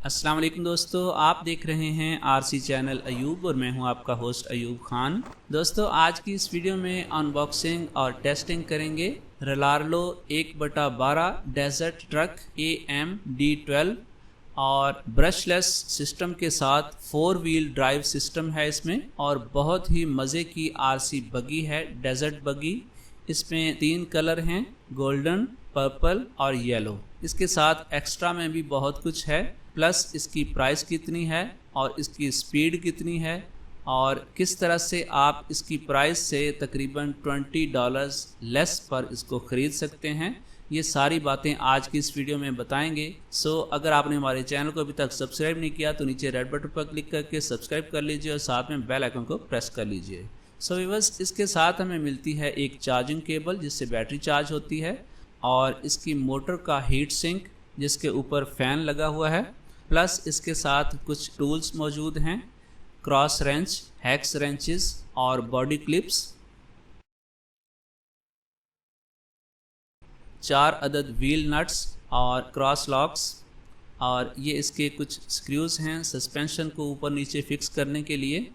अस्सलाम वालेकुम दोस्तों, आप देख रहे हैं आरसी चैनल अयूब और मैं हूं आपका होस्ट अयूब खान। दोस्तों, आज की इस वीडियो में अनबॉक्सिंग और टेस्टिंग करेंगे रलार्लो 1/12 डेजर्ट ट्रक AM-D12 और ब्रशलेस सिस्टम के साथ 4 व्हील ड्राइव सिस्टम है इसमें और बहुत ही मज़े की आरसी बगी है, डेजर्ट बगी। इसमें 3 कलर हैं, गोल्डन, पर्पल और येलो। इसके साथ एक्स्ट्रा में भी बहुत कुछ है, प्लस इसकी प्राइस कितनी है और इसकी स्पीड कितनी है और किस तरह से आप इसकी प्राइस से तकरीबन $20 लेस पर इसको ख़रीद सकते हैं, ये सारी बातें आज की इस वीडियो में बताएंगे। अगर आपने हमारे चैनल को अभी तक सब्सक्राइब नहीं किया तो नीचे रेड बटन पर क्लिक करके सब्सक्राइब कर लीजिए और साथ में बेल आइकन को प्रेस कर लीजिए। व्यूअर्स, इसके साथ हमें मिलती है एक चार्जिंग केबल जिससे बैटरी चार्ज होती है और इसकी मोटर का हीट सिंक जिसके ऊपर फ़ैन लगा हुआ है, प्लस इसके साथ कुछ टूल्स मौजूद हैं, क्रॉस रेंच, हैक्स रेंचेस और बॉडी क्लिप्स, 4 अदद व्हील नट्स और क्रॉस लॉक्स और ये इसके कुछ स्क्रूज़ हैं सस्पेंशन को ऊपर नीचे फिक्स करने के लिए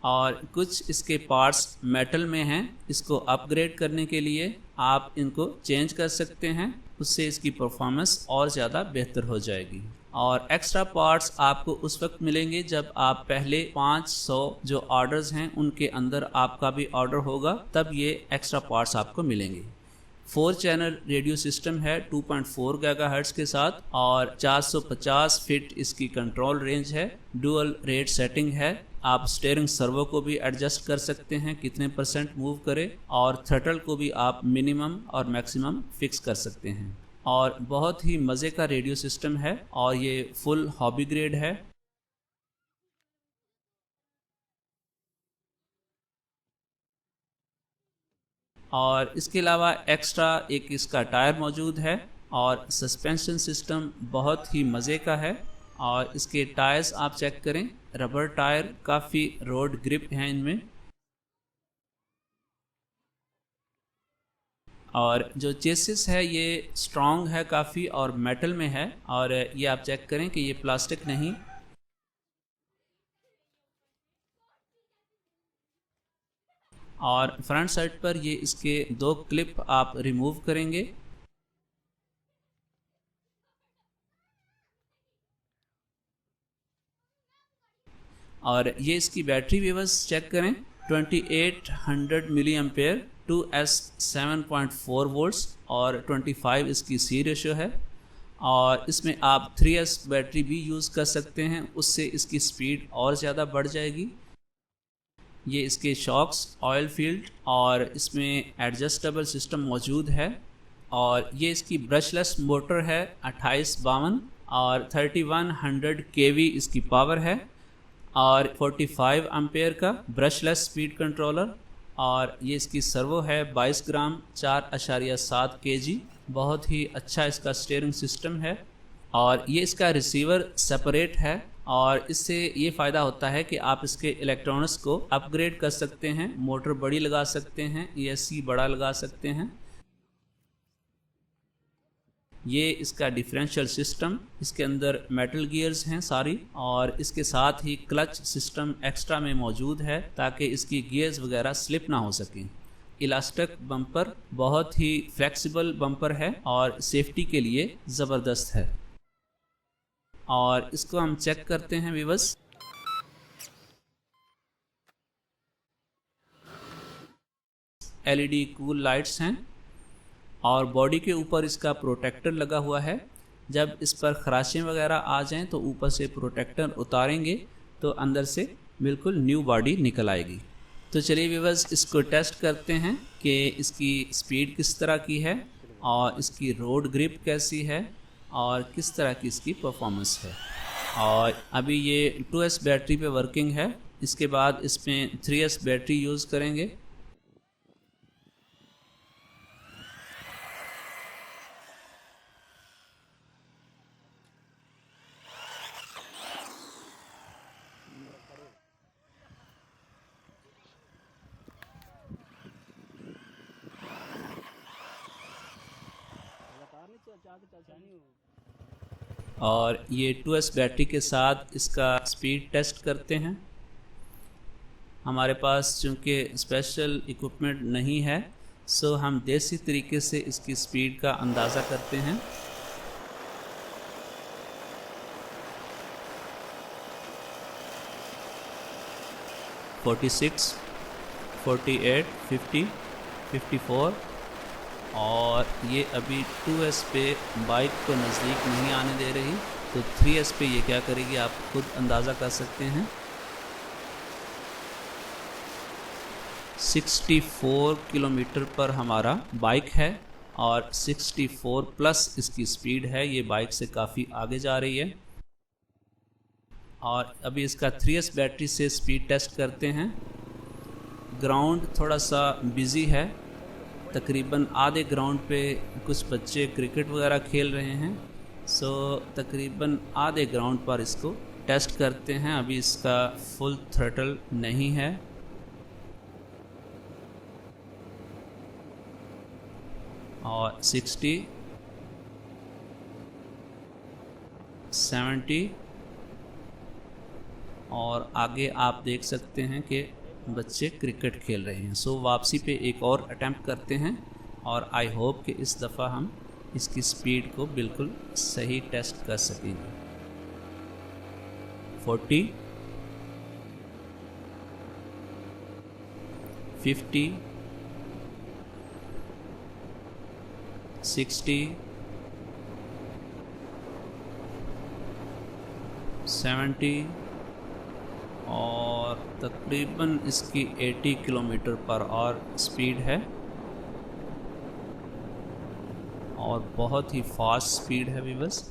और कुछ इसके पार्ट्स मेटल में हैं। इसको अपग्रेड करने के लिए आप इनको चेंज कर सकते हैं, उससे इसकी परफॉर्मेंस और ज़्यादा बेहतर हो जाएगी। और एक्स्ट्रा पार्ट्स आपको उस वक्त मिलेंगे जब आप पहले 500 जो ऑर्डर्स हैं उनके अंदर आपका भी ऑर्डर होगा, तब ये एक्स्ट्रा पार्ट्स आपको मिलेंगे। 4 चैनल रेडियो सिस्टम है 2.4 गीगाहर्ट्ज़ के साथ और 450 फीट इसकी कंट्रोल रेंज है। डुअल रेट सेटिंग है, आप स्टीयरिंग सर्वो को भी एडजस्ट कर सकते हैं कितने % मूव करे और थ्रटल को भी आप मिनिमम और मैक्सिमम फिक्स कर सकते हैं। और बहुत ही मज़े का रेडियो सिस्टम है और ये फुल हॉबी ग्रेड है। और इसके अलावा एक्स्ट्रा एक इसका टायर मौजूद है और सस्पेंशन सिस्टम बहुत ही मज़े का है। और इसके टायर्स आप चेक करें, रबर टायर, काफ़ी रोड ग्रिप हैं इनमें। और जो चेसिस है ये स्ट्रॉन्ग है काफ़ी और मेटल में है और ये आप चेक करें कि ये प्लास्टिक नहीं। और फ्रंट साइड पर ये इसके 2 क्लिप आप रिमूव करेंगे और ये इसकी बैटरी व्यवस्था चेक करें, 2800 मिली एम्पेयर, 2S 7.4 वोल्ट्स और 25 इसकी C रेशो है। और इसमें आप 3S बैटरी भी यूज़ कर सकते हैं, उससे इसकी स्पीड और ज़्यादा बढ़ जाएगी। ये इसके शॉक्स, ऑयल फील्ड और इसमें एडजस्टेबल सिस्टम मौजूद है। और ये इसकी ब्रशलेस मोटर है 2852 और 3100 kV इसकी पावर है और 45 एम्पेयर का ब्रशलेस स्पीड कंट्रोलर। और ये इसकी सर्वो है 22 ग्राम 4.7 kg। बहुत ही अच्छा इसका स्टीयरिंग सिस्टम है और ये इसका रिसीवर सेपरेट है और इससे ये फ़ायदा होता है कि आप इसके इलेक्ट्रॉनिक्स को अपग्रेड कर सकते हैं, मोटर बड़ी लगा सकते हैं, ESC बड़ा लगा सकते हैं। ये इसका डिफरेंशियल सिस्टम, इसके अंदर मेटल गियर्स हैं सारी और इसके साथ ही क्लच सिस्टम एक्स्ट्रा में मौजूद है ताकि इसकी गियर्स वगैरह स्लिप ना हो सकें। इलास्टिक बम्पर, बहुत ही फ्लेक्सिबल बम्पर है और सेफ्टी के लिए ज़बरदस्त है। और इसको हम चेक करते हैं व्यूअर्स। LED कूल लाइट्स हैं और बॉडी के ऊपर इसका प्रोटेक्टर लगा हुआ है। जब इस पर खराशें वगैरह आ जाएं तो ऊपर से प्रोटेक्टर उतारेंगे तो अंदर से बिल्कुल न्यू बॉडी निकल आएगी। तो चलिए व्यूअर्स, इसको टेस्ट करते हैं कि इसकी स्पीड किस तरह की है और इसकी रोड ग्रिप कैसी है और किस तरह की इसकी परफॉर्मेंस है। और अभी ये 2S बैटरी पे वर्किंग है, इसके बाद इसमें 3S बैटरी यूज़ करेंगे। और ये 2S बैटरी के साथ इसका स्पीड टेस्ट करते हैं। हमारे पास चूँकि स्पेशल इक्विपमेंट नहीं है, सो हम देसी तरीके से इसकी स्पीड का अंदाज़ा करते हैं। फोर्टी सिक्स, 48, 50, 54 और ये अभी 2S पे बाइक को नज़दीक नहीं आने दे रही, तो 3S पे ये क्या करेगी आप खुद अंदाज़ा कर सकते हैं। 64 किलोमीटर पर हमारा बाइक है और 64 प्लस इसकी स्पीड है। ये बाइक से काफ़ी आगे जा रही है। और अभी इसका 3S बैटरी से स्पीड टेस्ट करते हैं। ग्राउंड थोड़ा सा बिज़ी है, तकरीबन आधे ग्राउंड पे कुछ बच्चे क्रिकेट वगैरह खेल रहे हैं। सो तकरीबन आधे ग्राउंड पर इसको टेस्ट करते हैं। अभी इसका फुल थ्रटल नहीं है। और 60, 70 और आगे आप देख सकते हैं कि बच्चे क्रिकेट खेल रहे हैं। सो वापसी पे एक और अटेम्प्ट करते हैं और आई होप कि इस दफ़ा हम इसकी स्पीड को बिल्कुल सही टेस्ट कर सकेंगे। 40, 50, 60, 70 और तकरीबन इसकी 80 किलोमीटर पर आवर स्पीड है और बहुत ही फास्ट स्पीड है व्यूअर्स।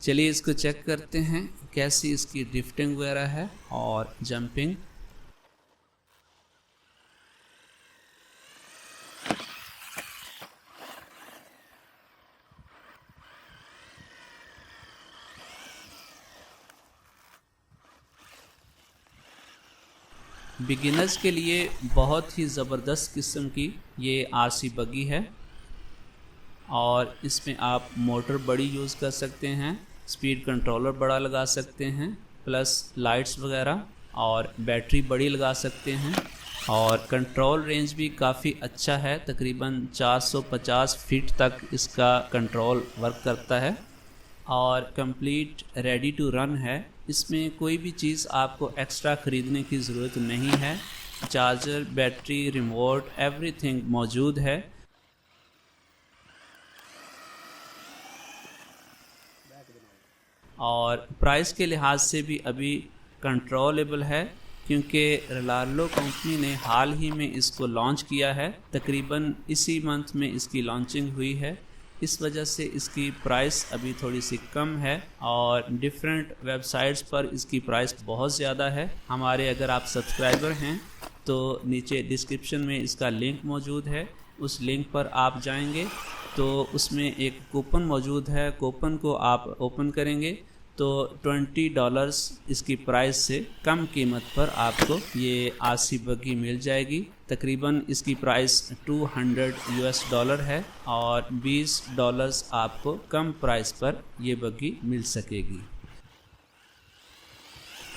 चलिए इसको चेक करते हैं कैसी इसकी ड्रिफ्टिंग वगैरह है और जंपिंग। बिगिनर्स के लिए बहुत ही ज़बरदस्त किस्म की ये आरसी बगी है और इसमें आप मोटर बड़ी यूज़ कर सकते हैं, स्पीड कंट्रोलर बड़ा लगा सकते हैं, प्लस लाइट्स वगैरह, और बैटरी बड़ी लगा सकते हैं। और कंट्रोल रेंज भी काफ़ी अच्छा है, तकरीबन 450 फीट तक इसका कंट्रोल वर्क करता है और कंप्लीट रेडी टू रन है। इसमें कोई भी चीज़ आपको एक्स्ट्रा ख़रीदने की ज़रूरत नहीं है। चार्जर, बैटरी, रिमोट, एवरीथिंग मौजूद है। और प्राइस के लिहाज से भी अभी कंट्रोलेबल है, क्योंकि रलार्लो कंपनी ने हाल ही में इसको लॉन्च किया है। तकरीबन इसी मंथ में इसकी लॉन्चिंग हुई है, इस वजह से इसकी प्राइस अभी थोड़ी सी कम है और डिफरेंट वेबसाइट्स पर इसकी प्राइस बहुत ज़्यादा है। हमारे अगर आप सब्सक्राइबर हैं तो नीचे डिस्क्रिप्शन में इसका लिंक मौजूद है, उस लिंक पर आप जाएंगे तो उसमें एक कूपन मौजूद है। कूपन को आप ओपन करेंगे तो $20 इसकी प्राइस से कम कीमत पर आपको ये आरसी बगी मिल जाएगी। तकरीबन इसकी प्राइस $200 है और $20 आपको कम प्राइस पर ये बगी मिल सकेगी।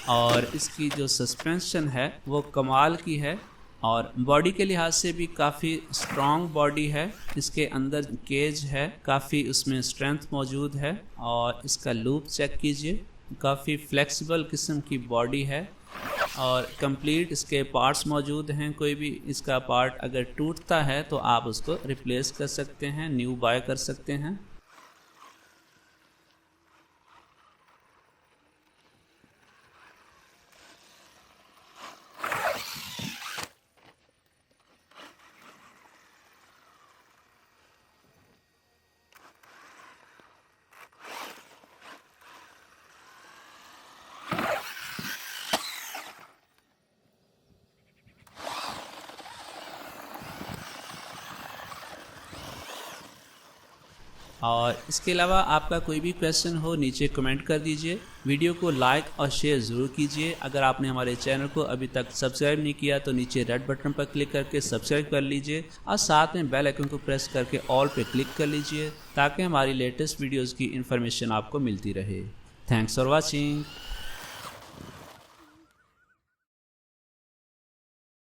और इसकी जो सस्पेंशन है वो कमाल की है और बॉडी के लिहाज से भी काफ़ी स्ट्रॉन्ग बॉडी है। इसके अंदर केज है, काफ़ी उसमें स्ट्रेंथ मौजूद है। और इसका लूप चेक कीजिए, काफ़ी फ्लेक्सिबल किस्म की बॉडी है और कंप्लीट इसके पार्ट्स मौजूद हैं। कोई भी इसका पार्ट अगर टूटता है तो आप उसको रिप्लेस कर सकते हैं, न्यू बाय कर सकते हैं। और इसके अलावा आपका कोई भी क्वेश्चन हो नीचे कमेंट कर दीजिए। वीडियो को लाइक और शेयर ज़रूर कीजिए। अगर आपने हमारे चैनल को अभी तक सब्सक्राइब नहीं किया तो नीचे रेड बटन पर क्लिक करके सब्सक्राइब कर लीजिए और साथ में बेल आइकन को प्रेस करके ऑल पे क्लिक कर लीजिए ताकि हमारी लेटेस्ट वीडियोज़ की इन्फॉर्मेशन आपको मिलती रहे। Thanks for watching.